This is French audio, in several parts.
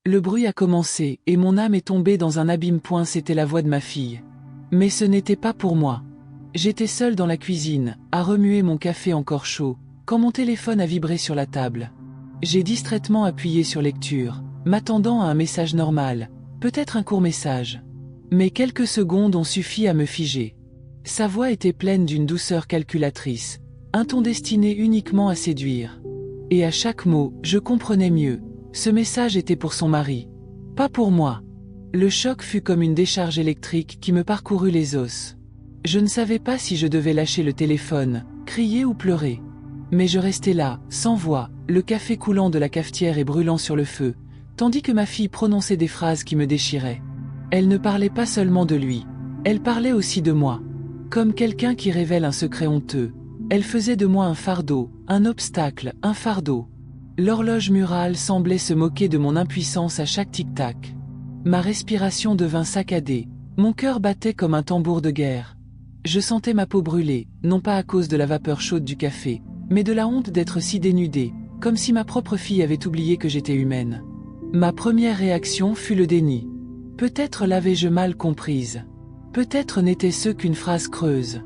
Le bruit a commencé, et mon âme est tombée dans un abîme. C'était la voix de ma fille. Mais ce n'était pas pour moi. J'étais seule dans la cuisine, à remuer mon café encore chaud, quand mon téléphone a vibré sur la table. J'ai distraitement appuyé sur lecture, m'attendant à un message normal, peut-être un court message. Mais quelques secondes ont suffi à me figer. Sa voix était pleine d'une douceur calculatrice, un ton destiné uniquement à séduire. Et à chaque mot, je comprenais mieux. Ce message était pour son mari. Pas pour moi. Le choc fut comme une décharge électrique qui me parcourut les os. Je ne savais pas si je devais lâcher le téléphone, crier ou pleurer. Mais je restais là, sans voix, le café coulant de la cafetière et brûlant sur le feu, tandis que ma fille prononçait des phrases qui me déchiraient. Elle ne parlait pas seulement de lui, elle parlait aussi de moi. Comme quelqu'un qui révèle un secret honteux, elle faisait de moi un fardeau, un obstacle, un fardeau. L'horloge murale semblait se moquer de mon impuissance à chaque tic-tac. Ma respiration devint saccadée, mon cœur battait comme un tambour de guerre. Je sentais ma peau brûler, non pas à cause de la vapeur chaude du café, mais de la honte d'être si dénudée, comme si ma propre fille avait oublié que j'étais humaine. Ma première réaction fut le déni. Peut-être l'avais-je mal comprise. Peut-être n'était-ce qu'une phrase creuse.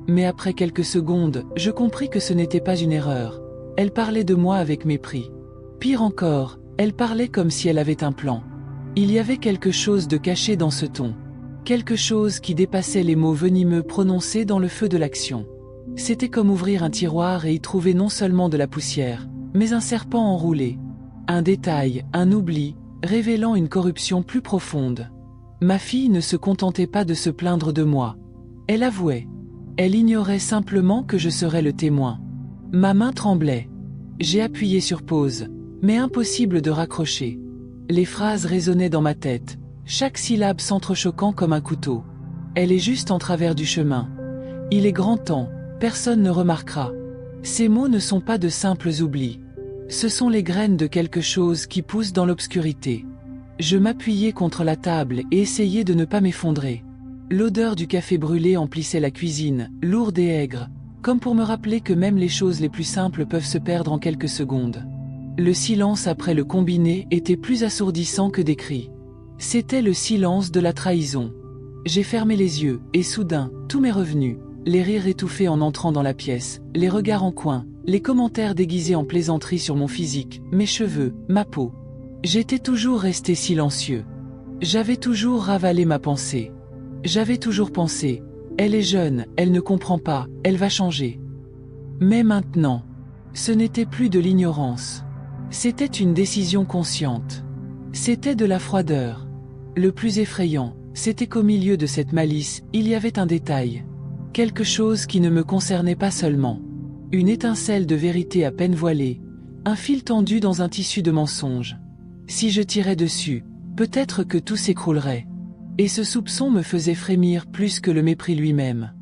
Mais après quelques secondes, je compris que ce n'était pas une erreur. Elle parlait de moi avec mépris. Pire encore, elle parlait comme si elle avait un plan. Il y avait quelque chose de caché dans ce ton. Quelque chose qui dépassait les mots venimeux prononcés dans le feu de l'action. C'était comme ouvrir un tiroir et y trouver non seulement de la poussière, mais un serpent enroulé. Un détail, un oubli, révélant une corruption plus profonde. Ma fille ne se contentait pas de se plaindre de moi. Elle avouait. Elle ignorait simplement que je serais le témoin. Ma main tremblait. J'ai appuyé sur pause, mais impossible de raccrocher. Les phrases résonnaient dans ma tête, chaque syllabe s'entrechoquant comme un couteau. Elle est juste en travers du chemin. Il est grand temps, personne ne remarquera. Ces mots ne sont pas de simples oublis. Ce sont les graines de quelque chose qui pousse dans l'obscurité. Je m'appuyais contre la table et essayais de ne pas m'effondrer. L'odeur du café brûlé emplissait la cuisine, lourde et aigre, comme pour me rappeler que même les choses les plus simples peuvent se perdre en quelques secondes. Le silence après le combiné était plus assourdissant que des cris. C'était le silence de la trahison. J'ai fermé les yeux, et soudain, tout m'est revenu. Les rires étouffés en entrant dans la pièce, les regards en coin, les commentaires déguisés en plaisanterie sur mon physique, mes cheveux, ma peau. J'étais toujours resté silencieux. J'avais toujours ravalé ma pensée. J'avais toujours pensé, elle est jeune, elle ne comprend pas, elle va changer. Mais maintenant, ce n'était plus de l'ignorance. C'était une décision consciente. C'était de la froideur. Le plus effrayant, c'était qu'au milieu de cette malice, il y avait un détail. Quelque chose qui ne me concernait pas seulement. Une étincelle de vérité à peine voilée, un fil tendu dans un tissu de mensonges. Si je tirais dessus, peut-être que tout s'écroulerait. Et ce soupçon me faisait frémir plus que le mépris lui-même.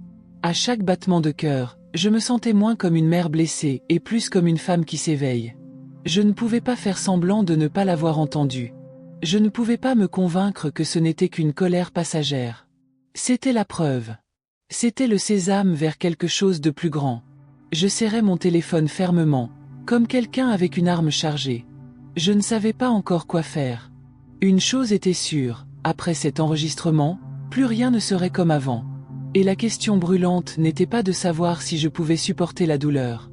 À chaque battement de cœur, je me sentais moins comme une mère blessée et plus comme une femme qui s'éveille. Je ne pouvais pas faire semblant de ne pas l'avoir entendu. Je ne pouvais pas me convaincre que ce n'était qu'une colère passagère. C'était la preuve. C'était le sésame vers quelque chose de plus grand. Je serrais mon téléphone fermement, comme quelqu'un avec une arme chargée. Je ne savais pas encore quoi faire. Une chose était sûre, après cet enregistrement, plus rien ne serait comme avant. Et la question brûlante n'était pas de savoir si je pouvais supporter la douleur.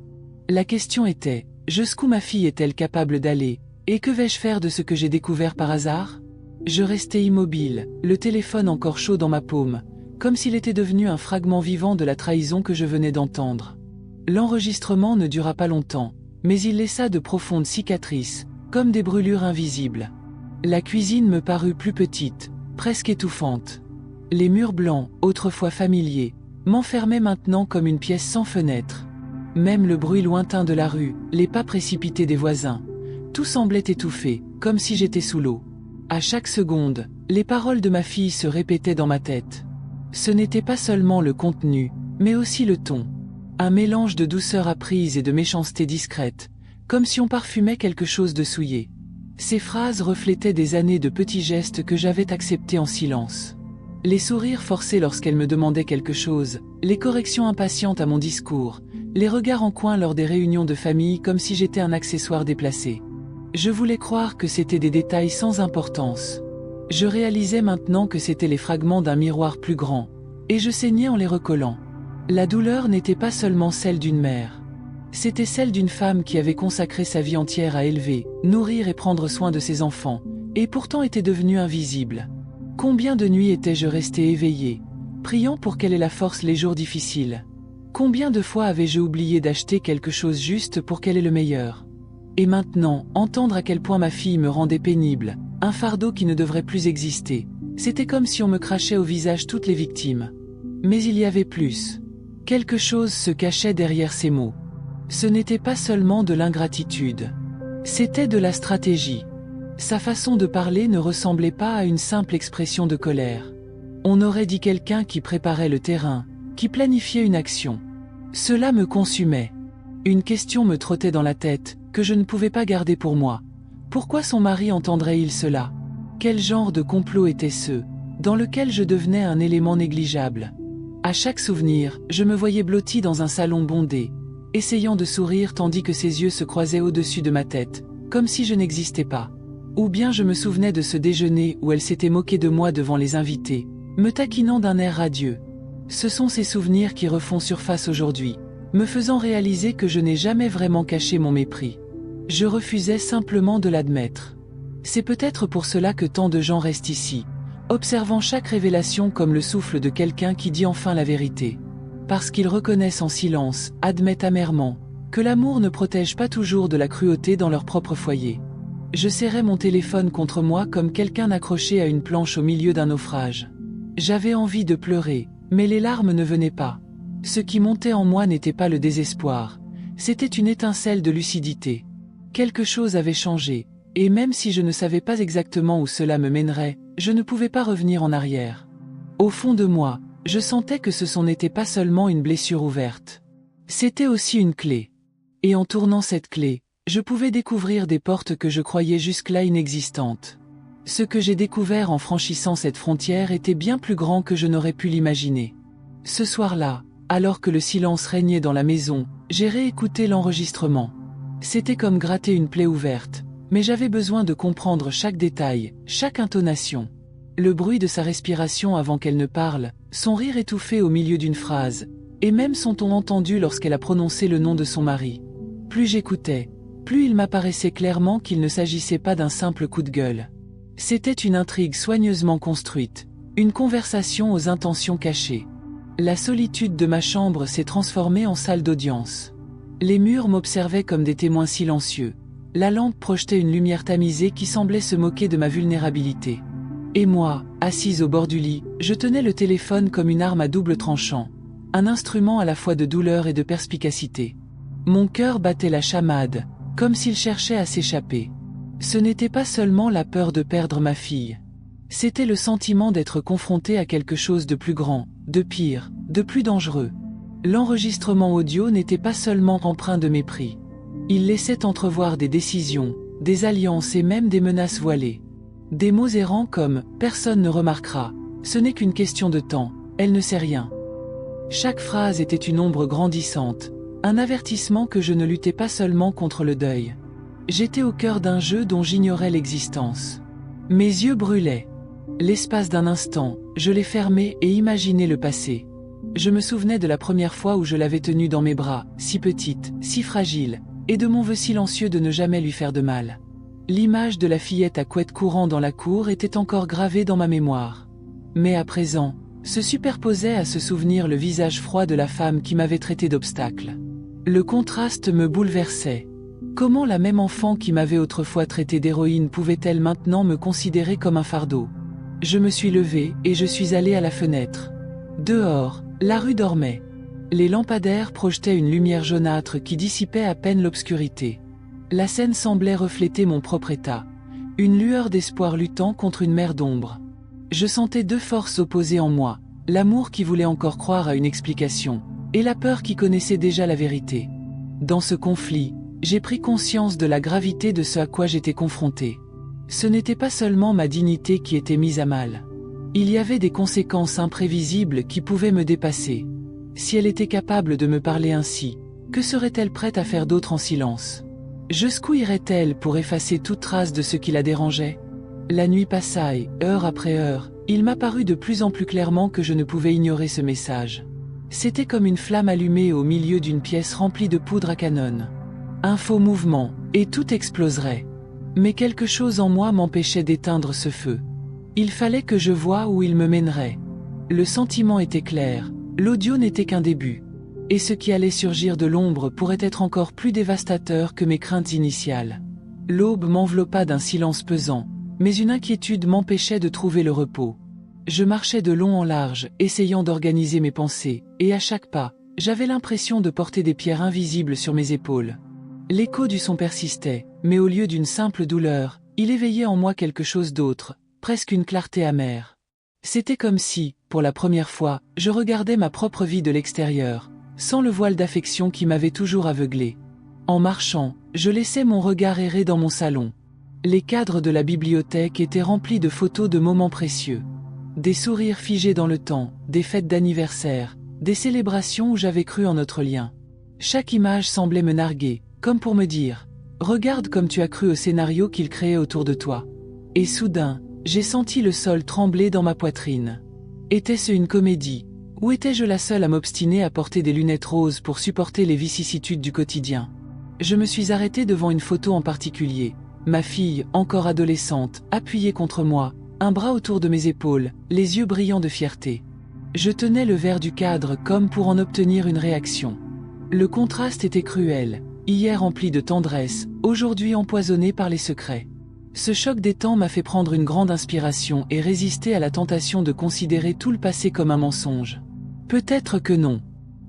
La question était, jusqu'où ma fille est-elle capable d'aller, et que vais-je faire de ce que j'ai découvert par hasard? Je restais immobile, le téléphone encore chaud dans ma paume, comme s'il était devenu un fragment vivant de la trahison que je venais d'entendre. L'enregistrement ne dura pas longtemps, mais il laissa de profondes cicatrices, comme des brûlures invisibles. La cuisine me parut plus petite, presque étouffante. Les murs blancs, autrefois familiers, m'enfermaient maintenant comme une pièce sans fenêtre. Même le bruit lointain de la rue, les pas précipités des voisins, tout semblait étouffé, comme si j'étais sous l'eau. À chaque seconde, les paroles de ma fille se répétaient dans ma tête. Ce n'était pas seulement le contenu, mais aussi le ton. Un mélange de douceur apprise et de méchanceté discrète, comme si on parfumait quelque chose de souillé. Ces phrases reflétaient des années de petits gestes que j'avais acceptés en silence. Les sourires forcés lorsqu'elle me demandait quelque chose, les corrections impatientes à mon discours, les regards en coin lors des réunions de famille comme si j'étais un accessoire déplacé. Je voulais croire que c'était des détails sans importance. Je réalisais maintenant que c'étaient les fragments d'un miroir plus grand, et je saignais en les recollant. La douleur n'était pas seulement celle d'une mère. C'était celle d'une femme qui avait consacré sa vie entière à élever, nourrir et prendre soin de ses enfants, et pourtant était devenue invisible. Combien de nuits étais-je resté éveillé, priant pour qu'elle ait la force les jours difficiles. Combien de fois avais-je oublié d'acheter quelque chose juste pour qu'elle ait le meilleur. Et maintenant, entendre à quel point ma fille me rendait pénible, un fardeau qui ne devrait plus exister, c'était comme si on me crachait au visage toutes les victimes. Mais il y avait plus. Quelque chose se cachait derrière ces mots. Ce n'était pas seulement de l'ingratitude. C'était de la stratégie. Sa façon de parler ne ressemblait pas à une simple expression de colère. On aurait dit quelqu'un qui préparait le terrain, qui planifiait une action. Cela me consumait. Une question me trottait dans la tête, que je ne pouvais pas garder pour moi. Pourquoi son mari entendrait-il cela? Quel genre de complot était-ce, dans lequel je devenais un élément négligeable? À chaque souvenir, je me voyais blotti dans un salon bondé, essayant de sourire tandis que ses yeux se croisaient au-dessus de ma tête, comme si je n'existais pas. Ou bien je me souvenais de ce déjeuner où elle s'était moquée de moi devant les invités, me taquinant d'un air radieux. Ce sont ces souvenirs qui refont surface aujourd'hui, me faisant réaliser que je n'ai jamais vraiment caché mon mépris. Je refusais simplement de l'admettre. C'est peut-être pour cela que tant de gens restent ici, observant chaque révélation comme le souffle de quelqu'un qui dit enfin la vérité. Parce qu'ils reconnaissent en silence, admettent amèrement, que l'amour ne protège pas toujours de la cruauté dans leur propre foyer. Je serrais mon téléphone contre moi comme quelqu'un accroché à une planche au milieu d'un naufrage. J'avais envie de pleurer, mais les larmes ne venaient pas. Ce qui montait en moi n'était pas le désespoir, c'était une étincelle de lucidité. Quelque chose avait changé, et même si je ne savais pas exactement où cela me mènerait, je ne pouvais pas revenir en arrière. Au fond de moi, je sentais que ce n'était pas seulement une blessure ouverte. C'était aussi une clé. Et en tournant cette clé, je pouvais découvrir des portes que je croyais jusque-là inexistantes. Ce que j'ai découvert en franchissant cette frontière était bien plus grand que je n'aurais pu l'imaginer. Ce soir-là, alors que le silence régnait dans la maison, j'ai réécouté l'enregistrement. C'était comme gratter une plaie ouverte, mais j'avais besoin de comprendre chaque détail, chaque intonation. Le bruit de sa respiration avant qu'elle ne parle, son rire étouffé au milieu d'une phrase, et même son ton entendu lorsqu'elle a prononcé le nom de son mari. Plus j'écoutais, plus il m'apparaissait clairement qu'il ne s'agissait pas d'un simple coup de gueule. C'était une intrigue soigneusement construite, une conversation aux intentions cachées. La solitude de ma chambre s'est transformée en salle d'audience. Les murs m'observaient comme des témoins silencieux. La lampe projetait une lumière tamisée qui semblait se moquer de ma vulnérabilité. Et moi, assise au bord du lit, je tenais le téléphone comme une arme à double tranchant, un instrument à la fois de douleur et de perspicacité. Mon cœur battait la chamade, comme s'il cherchait à s'échapper. Ce n'était pas seulement la peur de perdre ma fille. C'était le sentiment d'être confronté à quelque chose de plus grand, de pire, de plus dangereux. L'enregistrement audio n'était pas seulement empreint de mépris. Il laissait entrevoir des décisions, des alliances et même des menaces voilées. Des mots errants comme « personne ne remarquera »,« ce n'est qu'une question de temps, elle ne sait rien ». Chaque phrase était une ombre grandissante, un avertissement que je ne luttais pas seulement contre le deuil. J'étais au cœur d'un jeu dont j'ignorais l'existence. Mes yeux brûlaient. L'espace d'un instant, je les fermais et imaginais le passé. Je me souvenais de la première fois où je l'avais tenue dans mes bras, si petite, si fragile, et de mon vœu silencieux de ne jamais lui faire de mal. L'image de la fillette à couette courant dans la cour était encore gravée dans ma mémoire. Mais à présent, se superposait à ce souvenir le visage froid de la femme qui m'avait traité d'obstacle. Le contraste me bouleversait. Comment la même enfant qui m'avait autrefois traité d'héroïne pouvait-elle maintenant me considérer comme un fardeau? Je me suis levé et je suis allé à la fenêtre. Dehors, la rue dormait. Les lampadaires projetaient une lumière jaunâtre qui dissipait à peine l'obscurité. La scène semblait refléter mon propre état. Une lueur d'espoir luttant contre une mer d'ombre. Je sentais deux forces opposées en moi, l'amour qui voulait encore croire à une explication, et la peur qui connaissait déjà la vérité. Dans ce conflit, j'ai pris conscience de la gravité de ce à quoi j'étais confronté. Ce n'était pas seulement ma dignité qui était mise à mal. Il y avait des conséquences imprévisibles qui pouvaient me dépasser. Si elle était capable de me parler ainsi, que serait-elle prête à faire d'autre en silence? Jusqu'où irait-elle pour effacer toute trace de ce qui la dérangeait? La nuit passa et, heure après heure, il m'apparut de plus en plus clairement que je ne pouvais ignorer ce message. C'était comme une flamme allumée au milieu d'une pièce remplie de poudre à canon. Un faux mouvement, et tout exploserait. Mais quelque chose en moi m'empêchait d'éteindre ce feu. Il fallait que je voie où il me mènerait. Le sentiment était clair, l'audio n'était qu'un début. Et ce qui allait surgir de l'ombre pourrait être encore plus dévastateur que mes craintes initiales. L'aube m'enveloppa d'un silence pesant, mais une inquiétude m'empêchait de trouver le repos. Je marchais de long en large, essayant d'organiser mes pensées, et à chaque pas, j'avais l'impression de porter des pierres invisibles sur mes épaules. L'écho du son persistait, mais au lieu d'une simple douleur, il éveillait en moi quelque chose d'autre, presque une clarté amère. C'était comme si, pour la première fois, je regardais ma propre vie de l'extérieur, sans le voile d'affection qui m'avait toujours aveuglé. En marchant, je laissais mon regard errer dans mon salon. Les cadres de la bibliothèque étaient remplis de photos de moments précieux. Des sourires figés dans le temps, des fêtes d'anniversaire, des célébrations où j'avais cru en notre lien. Chaque image semblait me narguer, comme pour me dire « Regarde comme tu as cru au scénario qu'il créait autour de toi ». Et soudain, j'ai senti le sol trembler dans ma poitrine. Était-ce une comédie? Ou étais-je la seule à m'obstiner à porter des lunettes roses pour supporter les vicissitudes du quotidien? Je me suis arrêté devant une photo en particulier. Ma fille, encore adolescente, appuyée contre moi, un bras autour de mes épaules, les yeux brillants de fierté. Je tenais le verre du cadre comme pour en obtenir une réaction. Le contraste était cruel, hier empli de tendresse, aujourd'hui empoisonné par les secrets. Ce choc des temps m'a fait prendre une grande inspiration et résister à la tentation de considérer tout le passé comme un mensonge. Peut-être que non.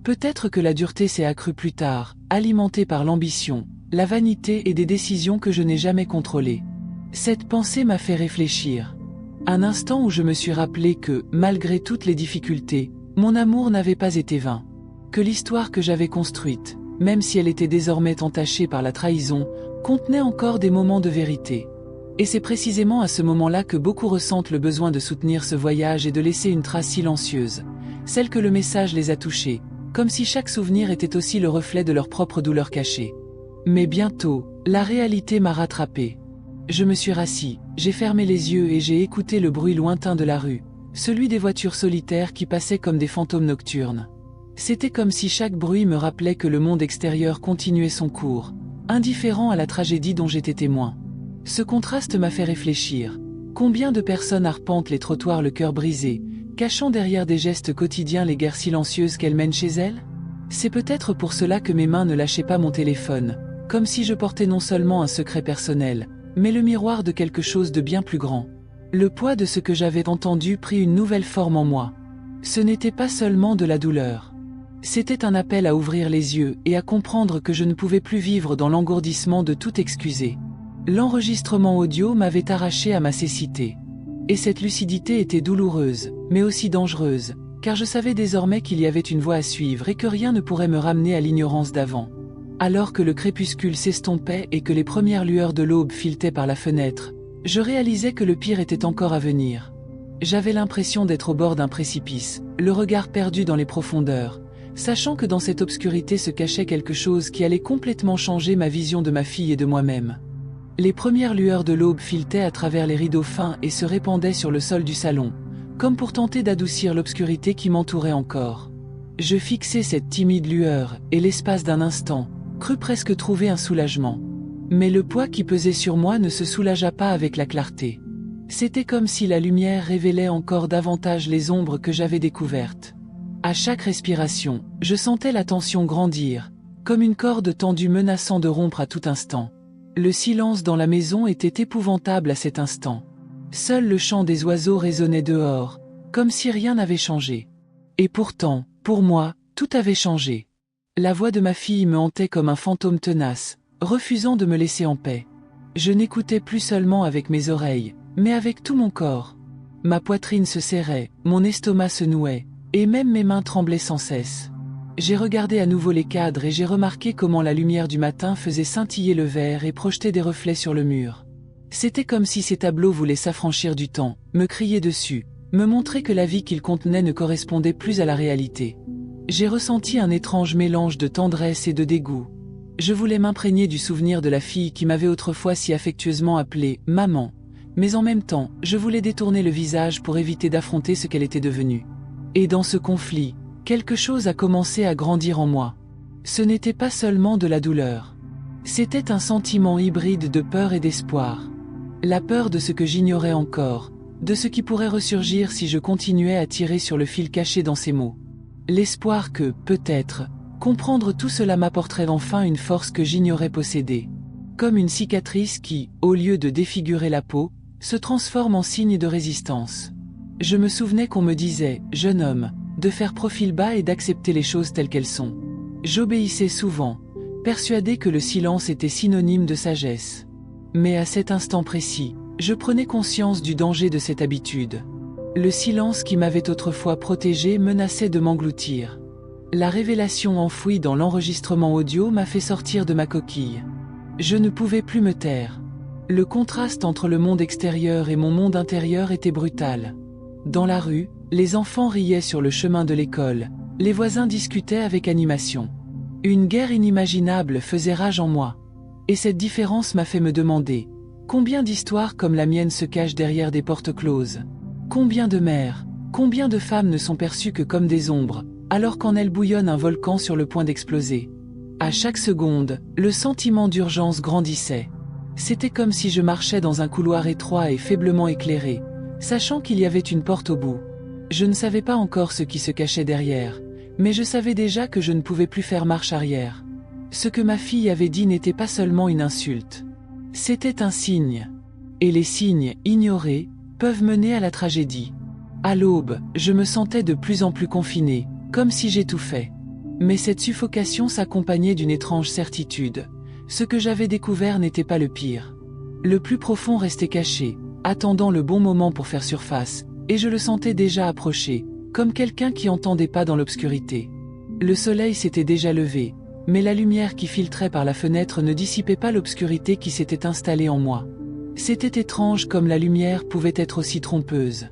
Peut-être que la dureté s'est accrue plus tard, alimentée par l'ambition, la vanité et des décisions que je n'ai jamais contrôlées. Cette pensée m'a fait réfléchir. Un instant où je me suis rappelé que, malgré toutes les difficultés, mon amour n'avait pas été vain. Que l'histoire que j'avais construite, même si elle était désormais entachée par la trahison, contenait encore des moments de vérité. Et c'est précisément à ce moment-là que beaucoup ressentent le besoin de soutenir ce voyage et de laisser une trace silencieuse, celle que le message les a touchés, comme si chaque souvenir était aussi le reflet de leur propre douleur cachée. Mais bientôt, la réalité m'a rattrapé. Je me suis rassis, j'ai fermé les yeux et j'ai écouté le bruit lointain de la rue, celui des voitures solitaires qui passaient comme des fantômes nocturnes. C'était comme si chaque bruit me rappelait que le monde extérieur continuait son cours, indifférent à la tragédie dont j'étais témoin. Ce contraste m'a fait réfléchir. Combien de personnes arpentent les trottoirs le cœur brisé, cachant derrière des gestes quotidiens les guerres silencieuses qu'elles mènent chez elles? C'est peut-être pour cela que mes mains ne lâchaient pas mon téléphone, comme si je portais non seulement un secret personnel, mais le miroir de quelque chose de bien plus grand. Le poids de ce que j'avais entendu prit une nouvelle forme en moi. Ce n'était pas seulement de la douleur. C'était un appel à ouvrir les yeux et à comprendre que je ne pouvais plus vivre dans l'engourdissement de tout excuser. L'enregistrement audio m'avait arraché à ma cécité. Et cette lucidité était douloureuse, mais aussi dangereuse, car je savais désormais qu'il y avait une voie à suivre et que rien ne pourrait me ramener à l'ignorance d'avant. Alors que le crépuscule s'estompait et que les premières lueurs de l'aube filetaient par la fenêtre, je réalisais que le pire était encore à venir. J'avais l'impression d'être au bord d'un précipice, le regard perdu dans les profondeurs, sachant que dans cette obscurité se cachait quelque chose qui allait complètement changer ma vision de ma fille et de moi-même. Les premières lueurs de l'aube filetaient à travers les rideaux fins et se répandaient sur le sol du salon, comme pour tenter d'adoucir l'obscurité qui m'entourait encore. Je fixais cette timide lueur, et l'espace d'un instant, crus presque trouver un soulagement. Mais le poids qui pesait sur moi ne se soulagea pas avec la clarté. C'était comme si la lumière révélait encore davantage les ombres que j'avais découvertes. À chaque respiration, je sentais la tension grandir, comme une corde tendue menaçant de rompre à tout instant. Le silence dans la maison était épouvantable à cet instant. Seul le chant des oiseaux résonnait dehors, comme si rien n'avait changé. Et pourtant, pour moi, tout avait changé. La voix de ma fille me hantait comme un fantôme tenace, refusant de me laisser en paix. Je n'écoutais plus seulement avec mes oreilles, mais avec tout mon corps. Ma poitrine se serrait, mon estomac se nouait, et même mes mains tremblaient sans cesse. J'ai regardé à nouveau les cadres et j'ai remarqué comment la lumière du matin faisait scintiller le verre et projetait des reflets sur le mur. C'était comme si ces tableaux voulaient s'affranchir du temps, me crier dessus, me montrer que la vie qu'ils contenaient ne correspondait plus à la réalité. J'ai ressenti un étrange mélange de tendresse et de dégoût. Je voulais m'imprégner du souvenir de la fille qui m'avait autrefois si affectueusement appelée « maman », mais en même temps, je voulais détourner le visage pour éviter d'affronter ce qu'elle était devenue. Et dans ce conflit, quelque chose a commencé à grandir en moi. Ce n'était pas seulement de la douleur. C'était un sentiment hybride de peur et d'espoir. La peur de ce que j'ignorais encore, de ce qui pourrait ressurgir si je continuais à tirer sur le fil caché dans ces mots. L'espoir que, peut-être, comprendre tout cela m'apporterait enfin une force que j'ignorais posséder. Comme une cicatrice qui, au lieu de défigurer la peau, se transforme en signe de résistance. Je me souvenais qu'on me disait, jeune homme, de faire profil bas et d'accepter les choses telles qu'elles sont. J'obéissais souvent, persuadé que le silence était synonyme de sagesse. Mais à cet instant précis, je prenais conscience du danger de cette habitude. Le silence qui m'avait autrefois protégé menaçait de m'engloutir. La révélation enfouie dans l'enregistrement audio m'a fait sortir de ma coquille. Je ne pouvais plus me taire. Le contraste entre le monde extérieur et mon monde intérieur était brutal. Dans la rue, les enfants riaient sur le chemin de l'école, les voisins discutaient avec animation. Une guerre inimaginable faisait rage en moi. Et cette différence m'a fait me demander, combien d'histoires comme la mienne se cachent derrière des portes closes? Combien de mères, combien de femmes ne sont perçues que comme des ombres, alors qu'en elles bouillonne un volcan sur le point d'exploser? À chaque seconde, le sentiment d'urgence grandissait. C'était comme si je marchais dans un couloir étroit et faiblement éclairé, sachant qu'il y avait une porte au bout. Je ne savais pas encore ce qui se cachait derrière, mais je savais déjà que je ne pouvais plus faire marche arrière. Ce que ma fille avait dit n'était pas seulement une insulte. C'était un signe. Et les signes, ignorés, peuvent mener à la tragédie. À l'aube, je me sentais de plus en plus confiné, comme si j'étouffais. Mais cette suffocation s'accompagnait d'une étrange certitude. Ce que j'avais découvert n'était pas le pire. Le plus profond restait caché, attendant le bon moment pour faire surface, et je le sentais déjà approcher, comme quelqu'un qui entendait pas dans l'obscurité. Le soleil s'était déjà levé, mais la lumière qui filtrait par la fenêtre ne dissipait pas l'obscurité qui s'était installée en moi. C'était étrange comme la lumière pouvait être aussi trompeuse.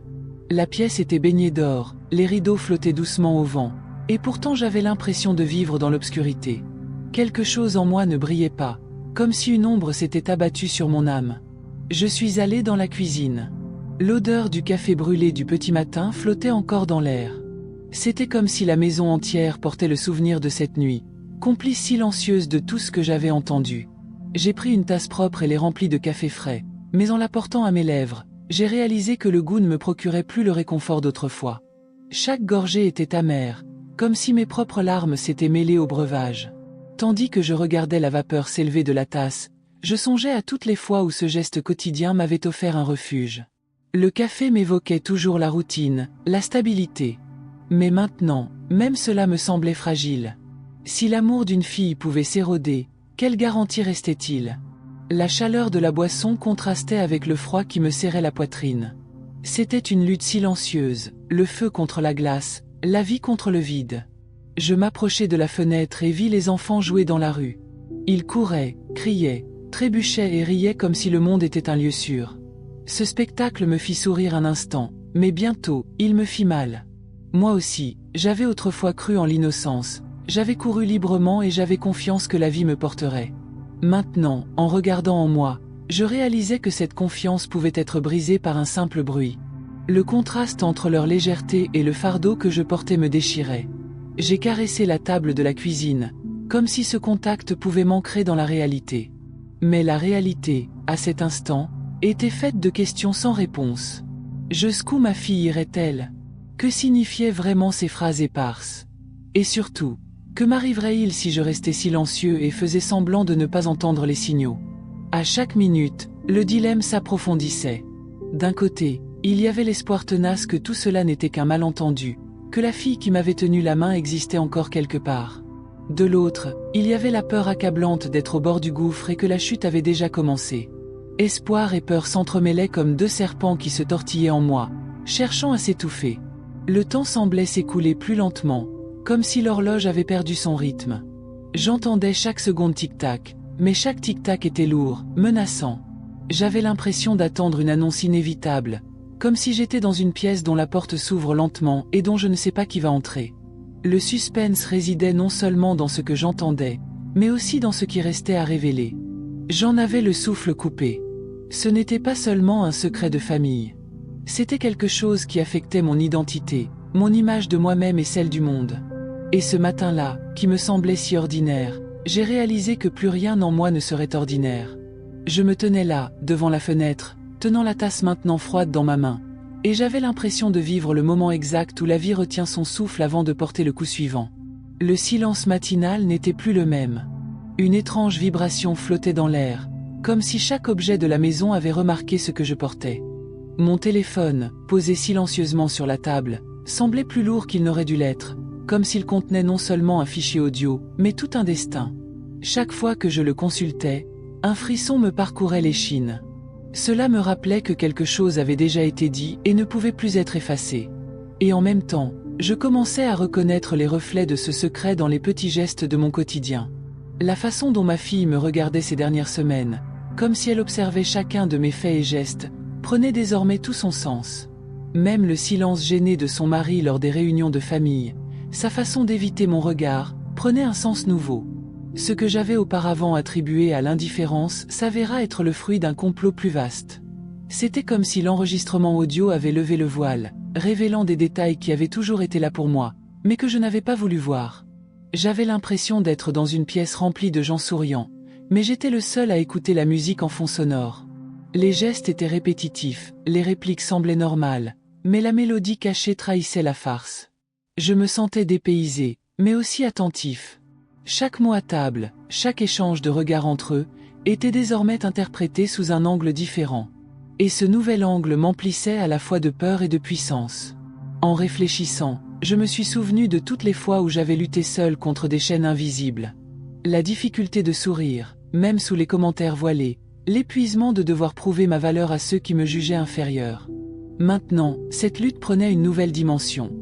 La pièce était baignée d'or, les rideaux flottaient doucement au vent, et pourtant j'avais l'impression de vivre dans l'obscurité. Quelque chose en moi ne brillait pas, comme si une ombre s'était abattue sur mon âme. Je suis allé dans la cuisine. L'odeur du café brûlé du petit matin flottait encore dans l'air. C'était comme si la maison entière portait le souvenir de cette nuit, complice silencieuse de tout ce que j'avais entendu. J'ai pris une tasse propre et l'ai remplie de café frais, mais en la portant à mes lèvres, j'ai réalisé que le goût ne me procurait plus le réconfort d'autrefois. Chaque gorgée était amère, comme si mes propres larmes s'étaient mêlées au breuvage. Tandis que je regardais la vapeur s'élever de la tasse, je songeais à toutes les fois où ce geste quotidien m'avait offert un refuge. Le café m'évoquait toujours la routine, la stabilité. Mais maintenant, même cela me semblait fragile. Si l'amour d'une fille pouvait s'éroder, quelle garantie restait-il? La chaleur de la boisson contrastait avec le froid qui me serrait la poitrine. C'était une lutte silencieuse, le feu contre la glace, la vie contre le vide. Je m'approchai de la fenêtre et vis les enfants jouer dans la rue. Ils couraient, criaient, trébuchaient et riaient comme si le monde était un lieu sûr. Ce spectacle me fit sourire un instant, mais bientôt, il me fit mal. Moi aussi, j'avais autrefois cru en l'innocence, j'avais couru librement et j'avais confiance que la vie me porterait. Maintenant, en regardant en moi, je réalisais que cette confiance pouvait être brisée par un simple bruit. Le contraste entre leur légèreté et le fardeau que je portais me déchirait. J'ai caressé la table de la cuisine, comme si ce contact pouvait m'ancrer dans la réalité. Mais la réalité, à cet instant, était faite de questions sans réponse. Jusqu'où ma fille irait-elle? Que signifiaient vraiment ces phrases éparses? Et surtout, que m'arriverait-il si je restais silencieux et faisais semblant de ne pas entendre les signaux? À chaque minute, le dilemme s'approfondissait. D'un côté, il y avait l'espoir tenace que tout cela n'était qu'un malentendu, que la fille qui m'avait tenu la main existait encore quelque part. De l'autre, il y avait la peur accablante d'être au bord du gouffre et que la chute avait déjà commencé. Espoir et peur s'entremêlaient comme deux serpents qui se tortillaient en moi, cherchant à s'étouffer. Le temps semblait s'écouler plus lentement, comme si l'horloge avait perdu son rythme. J'entendais chaque seconde tic-tac, mais chaque tic-tac était lourd, menaçant. J'avais l'impression d'attendre une annonce inévitable, comme si j'étais dans une pièce dont la porte s'ouvre lentement et dont je ne sais pas qui va entrer. Le suspense résidait non seulement dans ce que j'entendais, mais aussi dans ce qui restait à révéler. J'en avais le souffle coupé. Ce n'était pas seulement un secret de famille. C'était quelque chose qui affectait mon identité, mon image de moi-même et celle du monde. Et ce matin-là, qui me semblait si ordinaire, j'ai réalisé que plus rien en moi ne serait ordinaire. Je me tenais là, devant la fenêtre, tenant la tasse maintenant froide dans ma main, et j'avais l'impression de vivre le moment exact où la vie retient son souffle avant de porter le coup suivant. Le silence matinal n'était plus le même. Une étrange vibration flottait dans l'air, comme si chaque objet de la maison avait remarqué ce que je portais. Mon téléphone, posé silencieusement sur la table, semblait plus lourd qu'il n'aurait dû l'être, comme s'il contenait non seulement un fichier audio, mais tout un destin. Chaque fois que je le consultais, un frisson me parcourait l'échine. Cela me rappelait que quelque chose avait déjà été dit et ne pouvait plus être effacé. Et en même temps, je commençais à reconnaître les reflets de ce secret dans les petits gestes de mon quotidien. La façon dont ma fille me regardait ces dernières semaines, comme si elle observait chacun de mes faits et gestes, prenait désormais tout son sens. Même le silence gêné de son mari lors des réunions de famille, sa façon d'éviter mon regard, prenait un sens nouveau. Ce que j'avais auparavant attribué à l'indifférence s'avéra être le fruit d'un complot plus vaste. C'était comme si l'enregistrement audio avait levé le voile, révélant des détails qui avaient toujours été là pour moi, mais que je n'avais pas voulu voir. J'avais l'impression d'être dans une pièce remplie de gens souriants, mais j'étais le seul à écouter la musique en fond sonore. Les gestes étaient répétitifs, les répliques semblaient normales, mais la mélodie cachée trahissait la farce. Je me sentais dépaysé, mais aussi attentif. Chaque mot à table, chaque échange de regards entre eux, était désormais interprété sous un angle différent. Et ce nouvel angle m'emplissait à la fois de peur et de puissance. En réfléchissant, je me suis souvenu de toutes les fois où j'avais lutté seul contre des chaînes invisibles. La difficulté de sourire, même sous les commentaires voilés, l'épuisement de devoir prouver ma valeur à ceux qui me jugeaient inférieur. Maintenant, cette lutte prenait une nouvelle dimension.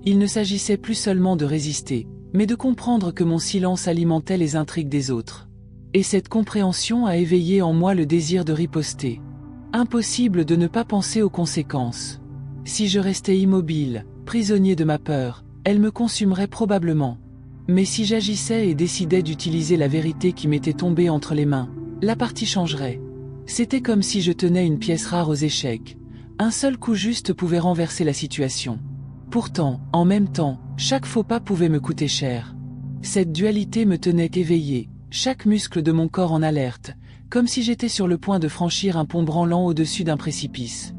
Il ne s'agissait plus seulement de résister, mais de comprendre que mon silence alimentait les intrigues des autres. Et cette compréhension a éveillé en moi le désir de riposter. Impossible de ne pas penser aux conséquences. Si je restais immobile, prisonnier de ma peur, elle me consumerait probablement. Mais si j'agissais et décidais d'utiliser la vérité qui m'était tombée entre les mains, la partie changerait. C'était comme si je tenais une pièce rare aux échecs. Un seul coup juste pouvait renverser la situation. Pourtant, en même temps, chaque faux pas pouvait me coûter cher. Cette dualité me tenait éveillé, chaque muscle de mon corps en alerte, comme si j'étais sur le point de franchir un pont branlant au-dessus d'un précipice.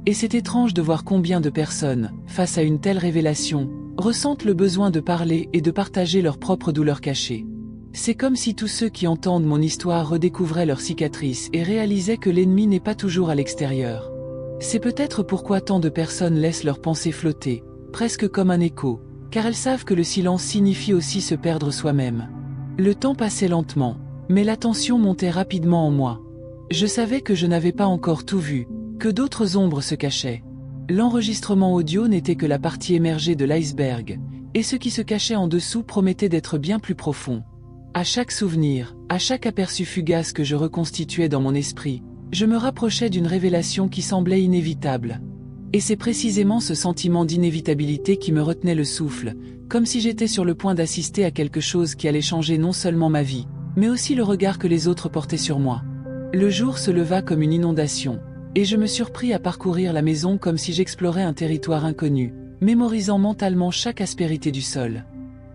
Et c'est étrange de voir combien de personnes, face à une telle révélation, ressentent le besoin de parler et de partager leurs propres douleurs cachées. C'est comme si tous ceux qui entendent mon histoire redécouvraient leurs cicatrices et réalisaient que l'ennemi n'est pas toujours à l'extérieur. C'est peut-être pourquoi tant de personnes laissent leurs pensées flotter, presque comme un écho, car elles savent que le silence signifie aussi se perdre soi-même. Le temps passait lentement, mais la tension montait rapidement en moi. Je savais que je n'avais pas encore tout vu, que d'autres ombres se cachaient. L'enregistrement audio n'était que la partie émergée de l'iceberg, et ce qui se cachait en dessous promettait d'être bien plus profond. À chaque souvenir, à chaque aperçu fugace que je reconstituais dans mon esprit, je me rapprochais d'une révélation qui semblait inévitable. Et c'est précisément ce sentiment d'inévitabilité qui me retenait le souffle, comme si j'étais sur le point d'assister à quelque chose qui allait changer non seulement ma vie, mais aussi le regard que les autres portaient sur moi. Le jour se leva comme une inondation, et je me surpris à parcourir la maison comme si j'explorais un territoire inconnu, mémorisant mentalement chaque aspérité du sol.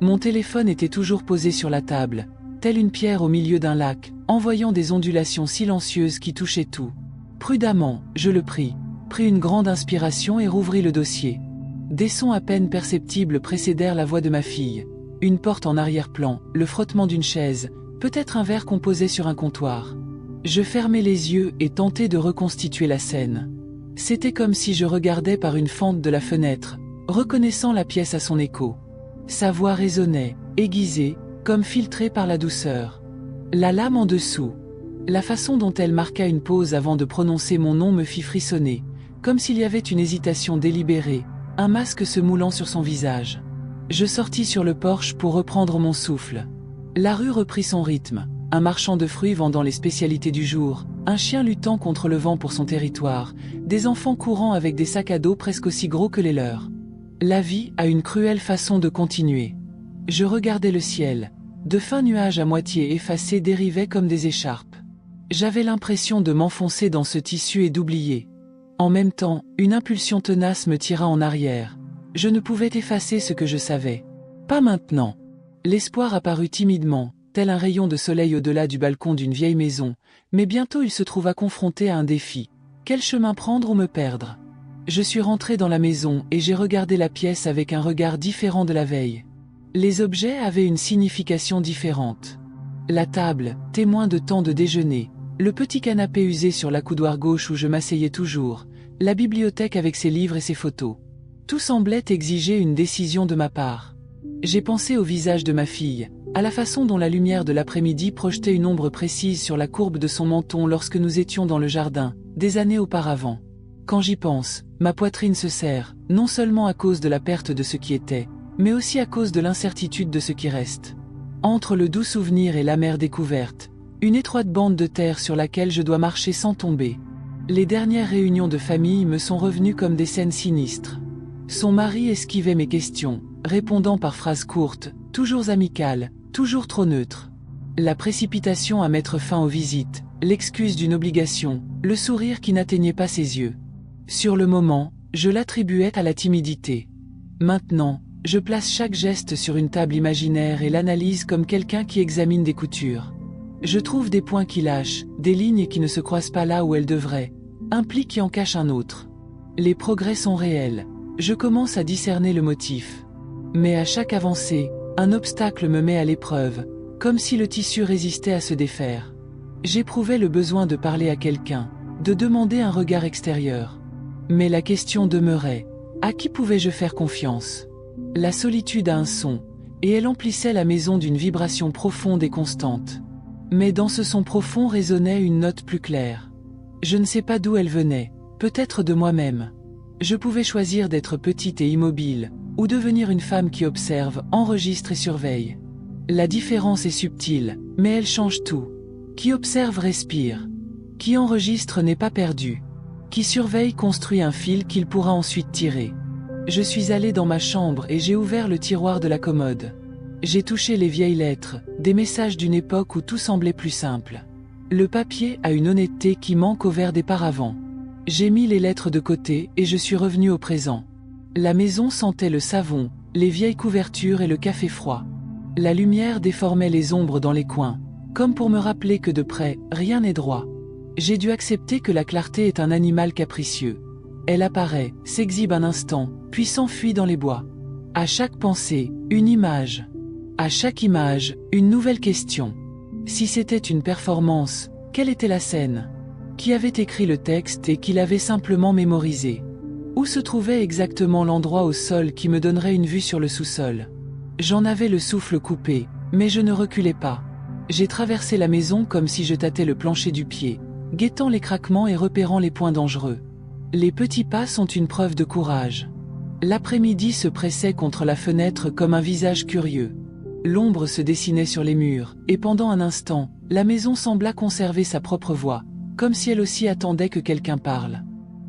Mon téléphone était toujours posé sur la table, telle une pierre au milieu d'un lac, envoyant des ondulations silencieuses qui touchaient tout. Prudemment, je le pris une grande inspiration et rouvris le dossier. Des sons à peine perceptibles précédèrent la voix de ma fille. Une porte en arrière-plan, le frottement d'une chaise, peut-être un verre qu'on posait sur un comptoir. Je fermai les yeux et tentai de reconstituer la scène. C'était comme si je regardais par une fente de la fenêtre, reconnaissant la pièce à son écho. Sa voix résonnait, aiguisée, comme filtrée par la douceur. La lame en dessous. La façon dont elle marqua une pause avant de prononcer mon nom me fit frissonner, comme s'il y avait une hésitation délibérée, un masque se moulant sur son visage. Je sortis sur le porche pour reprendre mon souffle. La rue reprit son rythme, un marchand de fruits vendant les spécialités du jour, un chien luttant contre le vent pour son territoire, des enfants courant avec des sacs à dos presque aussi gros que les leurs. La vie a une cruelle façon de continuer. Je regardais le ciel, De fins nuages à moitié effacés dérivaient comme des écharpes. J'avais l'impression de m'enfoncer dans ce tissu et d'oublier. En même temps, une impulsion tenace me tira en arrière. Je ne pouvais effacer ce que je savais. Pas maintenant. L'espoir apparut timidement, tel un rayon de soleil au-delà du balcon d'une vieille maison, mais bientôt il se trouva confronté à un défi. Quel chemin prendre ou me perdre? Je suis rentré dans la maison et j'ai regardé la pièce avec un regard différent de la veille. Les objets avaient une signification différente. La table, témoin de temps de déjeuner, le petit canapé usé sur la coudoir gauche où je m'asseyais toujours, la bibliothèque avec ses livres et ses photos. Tout semblait exiger une décision de ma part. J'ai pensé au visage de ma fille, à la façon dont la lumière de l'après-midi projetait une ombre précise sur la courbe de son menton lorsque nous étions dans le jardin, des années auparavant. Quand j'y pense, ma poitrine se serre, non seulement à cause de la perte de ce qui était, mais aussi à cause de l'incertitude de ce qui reste. Entre le doux souvenir et l'amère découverte, une étroite bande de terre sur laquelle je dois marcher sans tomber. Les dernières réunions de famille me sont revenues comme des scènes sinistres. Son mari esquivait mes questions, répondant par phrases courtes, toujours amicales, toujours trop neutres. La précipitation à mettre fin aux visites, l'excuse d'une obligation, le sourire qui n'atteignait pas ses yeux. Sur le moment, je l'attribuais à la timidité. Maintenant, je place chaque geste sur une table imaginaire et l'analyse comme quelqu'un qui examine des coutures. Je trouve des points qui lâchent, des lignes qui ne se croisent pas là où elles devraient, un pli qui en cache un autre. Les progrès sont réels. Je commence à discerner le motif. Mais à chaque avancée, un obstacle me met à l'épreuve, comme si le tissu résistait à se défaire. J'éprouvais le besoin de parler à quelqu'un, de demander un regard extérieur. Mais la question demeurait, à qui pouvais-je faire confiance? La solitude a un son, et elle emplissait la maison d'une vibration profonde et constante. Mais dans ce son profond résonnait une note plus claire. Je ne sais pas d'où elle venait, peut-être de moi-même. Je pouvais choisir d'être petite et immobile, ou devenir une femme qui observe, enregistre et surveille. La différence est subtile, mais elle change tout. Qui observe respire. Qui enregistre n'est pas perdu. Qui surveille construit un fil qu'il pourra ensuite tirer. Je suis allé dans ma chambre et j'ai ouvert le tiroir de la commode. J'ai touché les vieilles lettres, des messages d'une époque où tout semblait plus simple. Le papier a une honnêteté qui manque au verre des paravents. J'ai mis les lettres de côté et je suis revenu au présent. La maison sentait le savon, les vieilles couvertures et le café froid. La lumière déformait les ombres dans les coins, comme pour me rappeler que de près, rien n'est droit. J'ai dû accepter que la clarté est un animal capricieux. Elle apparaît, s'exhibe un instant, puis s'enfuit dans les bois. À chaque pensée, une image. À chaque image, une nouvelle question. Si c'était une performance, quelle était la scène? Qui avait écrit le texte et qui l'avait simplement mémorisé? Où se trouvait exactement l'endroit au sol qui me donnerait une vue sur le sous-sol? J'en avais le souffle coupé, mais je ne reculais pas. J'ai traversé la maison comme si je tâtais le plancher du pied, guettant les craquements et repérant les points dangereux. Les petits pas sont une preuve de courage. L'après-midi se pressait contre la fenêtre comme un visage curieux. L'ombre se dessinait sur les murs, et pendant un instant, la maison sembla conserver sa propre voix, comme si elle aussi attendait que quelqu'un parle.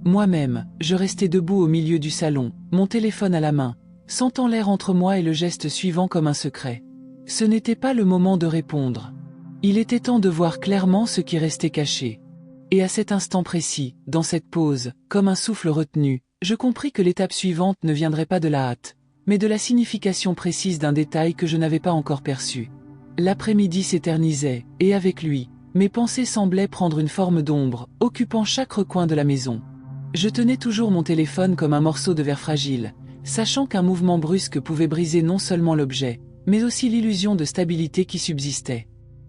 Moi-même, je restais debout au milieu du salon, mon téléphone à la main, sentant l'air entre moi et le geste suivant comme un secret. Ce n'était pas le moment de répondre. Il était temps de voir clairement ce qui restait caché. Et à cet instant précis, dans cette pause, comme un souffle retenu, je compris que l'étape suivante ne viendrait pas de la hâte, mais de la signification précise d'un détail que je n'avais pas encore perçu. L'après-midi s'éternisait, et avec lui, mes pensées semblaient prendre une forme d'ombre, occupant chaque recoin de la maison. Je tenais toujours mon téléphone comme un morceau de verre fragile, sachant qu'un mouvement brusque pouvait briser non seulement l'objet, mais aussi l'illusion de stabilité qui subsistait.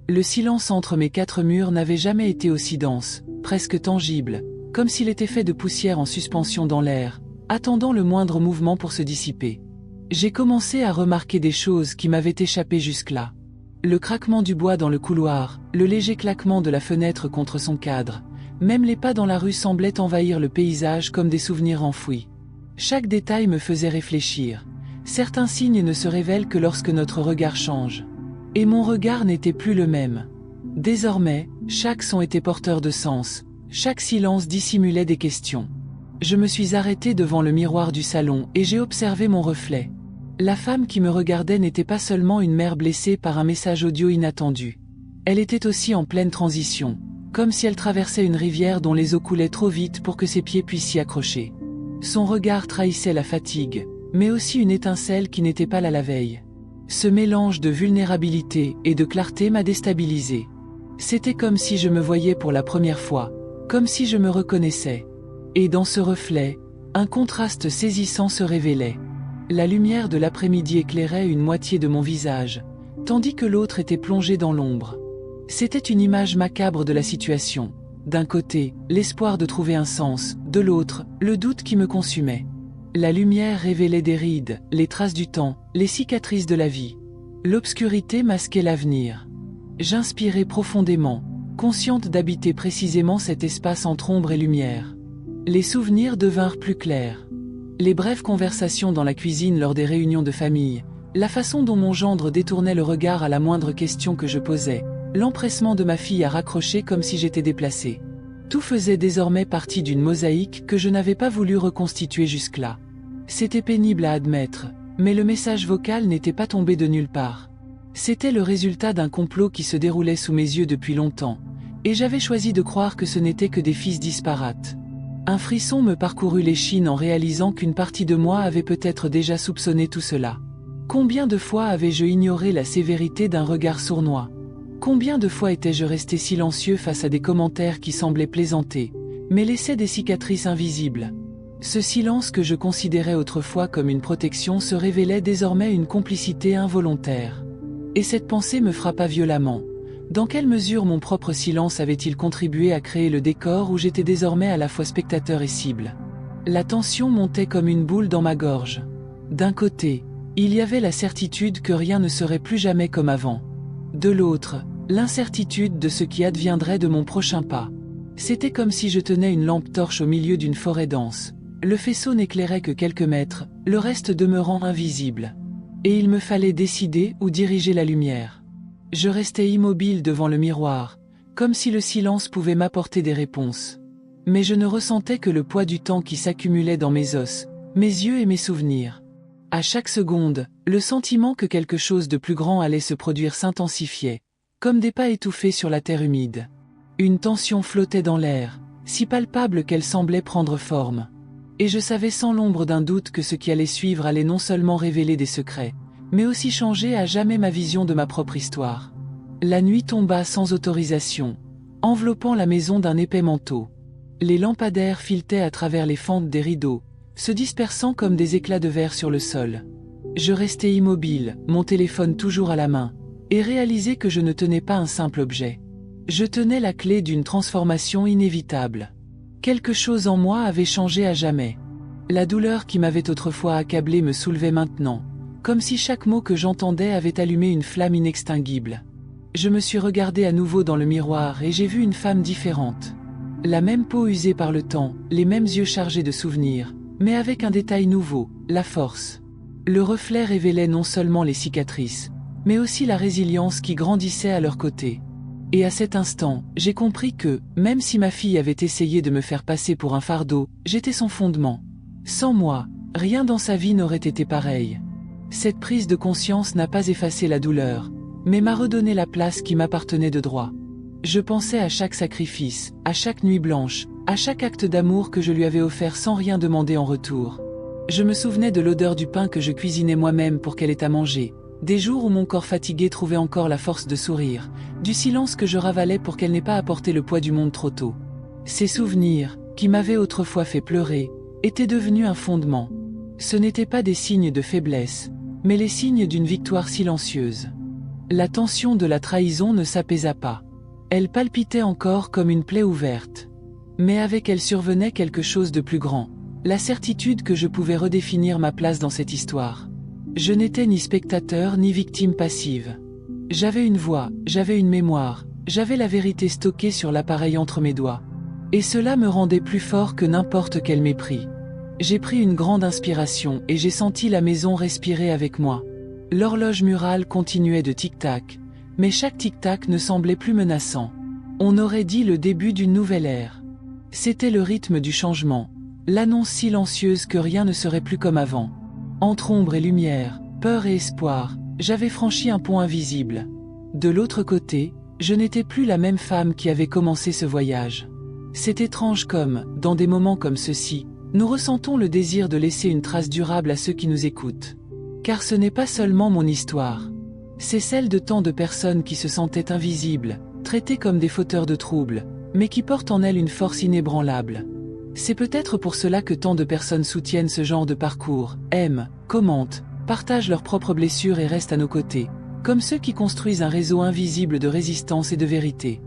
Le silence entre mes quatre murs n'avait jamais été aussi dense, presque tangible, comme s'il était fait de poussière en suspension dans l'air, attendant le moindre mouvement pour se dissiper. J'ai commencé à remarquer des choses qui m'avaient échappé jusque-là. Le craquement du bois dans le couloir, le léger claquement de la fenêtre contre son cadre, même les pas dans la rue semblaient envahir le paysage comme des souvenirs enfouis. Chaque détail me faisait réfléchir. Certains signes ne se révèlent que lorsque notre regard change. Et mon regard n'était plus le même. Désormais, chaque son était porteur de sens, chaque silence dissimulait des questions. Je me suis arrêté devant le miroir du salon et j'ai observé mon reflet. La femme qui me regardait n'était pas seulement une mère blessée par un message audio inattendu. Elle était aussi en pleine transition, comme si elle traversait une rivière dont les eaux coulaient trop vite pour que ses pieds puissent s'y accrocher. Son regard trahissait la fatigue, mais aussi une étincelle qui n'était pas là la veille. Ce mélange de vulnérabilité et de clarté m'a déstabilisé. C'était comme si je me voyais pour la première fois, comme si je me reconnaissais. Et dans ce reflet, un contraste saisissant se révélait. La lumière de l'après-midi éclairait une moitié de mon visage, tandis que l'autre était plongée dans l'ombre. C'était une image macabre de la situation. D'un côté, l'espoir de trouver un sens, de l'autre, le doute qui me consumait. La lumière révélait des rides, les traces du temps, les cicatrices de la vie. L'obscurité masquait l'avenir. J'inspirais profondément, consciente d'habiter précisément cet espace entre ombre et lumière. Les souvenirs devinrent plus clairs. Les brèves conversations dans la cuisine lors des réunions de famille, la façon dont mon gendre détournait le regard à la moindre question que je posais, l'empressement de ma fille à raccrocher comme si j'étais déplacé. Tout faisait désormais partie d'une mosaïque que je n'avais pas voulu reconstituer jusque-là. C'était pénible à admettre, mais le message vocal n'était pas tombé de nulle part. C'était le résultat d'un complot qui se déroulait sous mes yeux depuis longtemps, et j'avais choisi de croire que ce n'étaient que des fils disparates. Un frisson me parcourut l'échine en réalisant qu'une partie de moi avait peut-être déjà soupçonné tout cela. Combien de fois avais-je ignoré la sévérité d'un regard sournois? Combien de fois étais-je resté silencieux face à des commentaires qui semblaient plaisanter, mais laissaient des cicatrices invisibles? Ce silence que je considérais autrefois comme une protection se révélait désormais une complicité involontaire. Et cette pensée me frappa violemment. Dans quelle mesure mon propre silence avait-il contribué à créer le décor où j'étais désormais à la fois spectateur et cible? La tension montait comme une boule dans ma gorge. D'un côté, il y avait la certitude que rien ne serait plus jamais comme avant. De l'autre, l'incertitude de ce qui adviendrait de mon prochain pas. C'était comme si je tenais une lampe torche au milieu d'une forêt dense. Le faisceau n'éclairait que quelques mètres, le reste demeurant invisible. Et il me fallait décider où diriger la lumière. Je restais immobile devant le miroir, comme si le silence pouvait m'apporter des réponses. Mais je ne ressentais que le poids du temps qui s'accumulait dans mes os, mes yeux et mes souvenirs. À chaque seconde, le sentiment que quelque chose de plus grand allait se produire s'intensifiait, comme des pas étouffés sur la terre humide. Une tension flottait dans l'air, si palpable qu'elle semblait prendre forme. Et je savais sans l'ombre d'un doute que ce qui allait suivre allait non seulement révéler des secrets, mais aussi changer à jamais ma vision de ma propre histoire. La nuit tomba sans autorisation, enveloppant la maison d'un épais manteau. Les lampadaires filetaient à travers les fentes des rideaux, se dispersant comme des éclats de verre sur le sol. Je restais immobile, mon téléphone toujours à la main, et réalisais que je ne tenais pas un simple objet. Je tenais la clé d'une transformation inévitable. Quelque chose en moi avait changé à jamais. La douleur qui m'avait autrefois accablé me soulevait maintenant, comme si chaque mot que j'entendais avait allumé une flamme inextinguible. Je me suis regardé à nouveau dans le miroir et j'ai vu une femme différente. La même peau usée par le temps, les mêmes yeux chargés de souvenirs, mais avec un détail nouveau, la force. Le reflet révélait non seulement les cicatrices, mais aussi la résilience qui grandissait à leur côté. Et à cet instant, j'ai compris que, même si ma fille avait essayé de me faire passer pour un fardeau, j'étais son fondement. Sans moi, rien dans sa vie n'aurait été pareil. Cette prise de conscience n'a pas effacé la douleur, mais m'a redonné la place qui m'appartenait de droit. Je pensais à chaque sacrifice, à chaque nuit blanche, à chaque acte d'amour que je lui avais offert sans rien demander en retour. Je me souvenais de l'odeur du pain que je cuisinais moi-même pour qu'elle ait à manger, des jours où mon corps fatigué trouvait encore la force de sourire, du silence que je ravalais pour qu'elle n'ait pas apporté le poids du monde trop tôt. Ces souvenirs, qui m'avaient autrefois fait pleurer, étaient devenus un fondement. Ce n'étaient pas des signes de faiblesse, mais les signes d'une victoire silencieuse. La tension de la trahison ne s'apaisa pas. Elle palpitait encore comme une plaie ouverte. Mais avec elle survenait quelque chose de plus grand, la certitude que je pouvais redéfinir ma place dans cette histoire. Je n'étais ni spectateur ni victime passive. J'avais une voix, j'avais une mémoire, j'avais la vérité stockée sur l'appareil entre mes doigts. Et cela me rendait plus fort que n'importe quel mépris. J'ai pris une grande inspiration et j'ai senti la maison respirer avec moi. L'horloge murale continuait de tic-tac, mais chaque tic-tac ne semblait plus menaçant. On aurait dit le début d'une nouvelle ère. C'était le rythme du changement, l'annonce silencieuse que rien ne serait plus comme avant. Entre ombre et lumière, Peur et espoir, j'avais franchi un pont invisible. De l'autre côté, je n'étais plus la même femme qui avait commencé ce voyage. C'est étrange comme, dans des moments comme ceux-ci, nous ressentons le désir de laisser une trace durable à ceux qui nous écoutent. Car ce n'est pas seulement mon histoire. C'est celle de tant de personnes qui se sentaient invisibles, traitées comme des fauteurs de troubles, mais qui portent en elles une force inébranlable. C'est peut-être pour cela que tant de personnes soutiennent ce genre de parcours, aiment, commentent, partagent leurs propres blessures et restent à nos côtés, comme ceux qui construisent un réseau invisible de résistance et de vérité.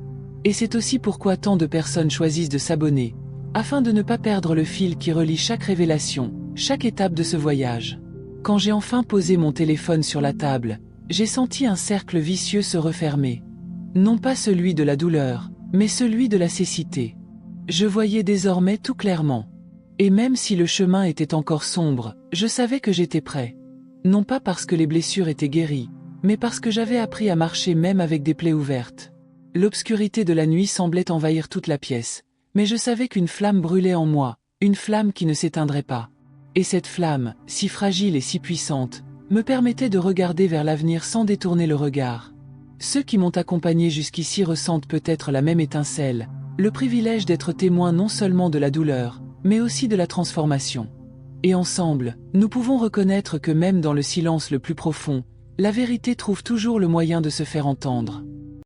Et c'est aussi pourquoi tant de personnes choisissent de s'abonner, afin de ne pas perdre le fil qui relie chaque révélation, chaque étape de ce voyage. Quand j'ai enfin posé mon téléphone sur la table, j'ai senti un cercle vicieux se refermer. Non pas celui de la douleur, mais celui de la cécité. Je voyais désormais tout clairement. Et même si le chemin était encore sombre, je savais que j'étais prêt. Non pas parce que les blessures étaient guéries, mais parce que j'avais appris à marcher même avec des plaies ouvertes. L'obscurité de la nuit semblait envahir toute la pièce, mais je savais qu'une flamme brûlait en moi, une flamme qui ne s'éteindrait pas. Et cette flamme, si fragile et si puissante, me permettait de regarder vers l'avenir sans détourner le regard. Ceux qui m'ont accompagné jusqu'ici ressentent peut-être la même étincelle, le privilège d'être témoins non seulement de la douleur, mais aussi de la transformation. Et ensemble, nous pouvons reconnaître que même dans le silence le plus profond, la vérité trouve toujours le moyen de se faire entendre.